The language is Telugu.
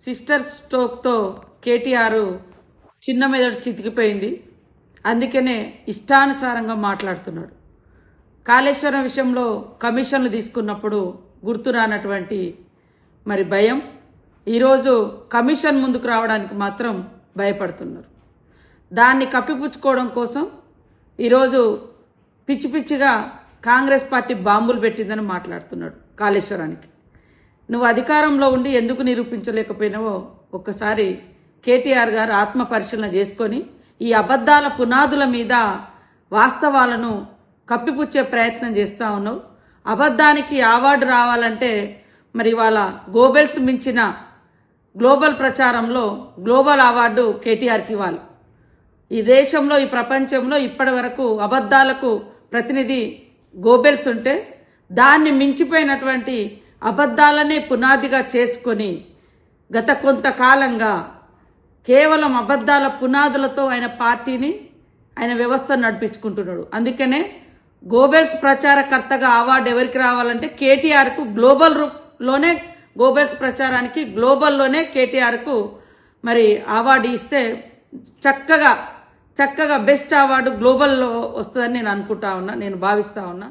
సిస్టర్ స్ట్రోక్తో కేటీఆర్ చిన్న మెదడు చితికిపోయింది. అందుకనే ఇష్టానుసారంగా మాట్లాడుతున్నాడు. కాళేశ్వరం విషయంలో కమిషన్లు తీసుకున్నప్పుడు గుర్తురానటువంటి మరి భయం, ఈరోజు కమిషన్ ముందుకు రావడానికి మాత్రం భయపడుతున్నారు. దాన్ని కప్పిపుచ్చుకోవడం కోసం ఈరోజు పిచ్చి పిచ్చిగా కాంగ్రెస్ పార్టీ బాంబులు పెట్టిందని మాట్లాడుతున్నాడు. కాళేశ్వరానికి నువ్వు అధికారంలో ఉండి ఎందుకు నిరూపించలేకపోయినావో ఒక్కసారి కేటీఆర్ గారు ఆత్మ పరిశీలన చేసుకొని ఈ అబద్ధాల పునాదుల మీద వాస్తవాలను కప్పిపుచ్చే ప్రయత్నం చేస్తూ ఉన్నావు. అబద్ధానికి అవార్డు రావాలంటే మరి వాళ్ళ గోబెల్స్ మించిన గ్లోబల్ ప్రచారంలో గ్లోబల్ అవార్డు కేటీఆర్కి ఇవ్వాలి. ఈ దేశంలో ఈ ప్రపంచంలో ఇప్పటి వరకు అబద్ధాలకు ప్రతినిధి గోబెల్స్ ఉంటే దాన్ని మించిపోయినటువంటి అబద్ధాలనే పునాదిగా చేసుకొని గత కొంతకాలంగా కేవలం అబద్ధాల పునాదులతో ఆయన పార్టీని ఆయన వ్యవస్థను నడిపించుకుంటున్నాడు. అందుకనే గోబెల్స్ ప్రచారకర్తగా అవార్డు ఎవరికి రావాలంటే కేటీఆర్కు గ్లోబల్లోనే గోబెల్స్ ప్రచారానికి గ్లోబల్లోనే కేటీఆర్కు మరి అవార్డు ఇస్తే చక్కగా బెస్ట్ అవార్డు గ్లోబల్లో వస్తుందని నేను అనుకుంటా ఉన్నా, నేను భావిస్తా ఉన్నా.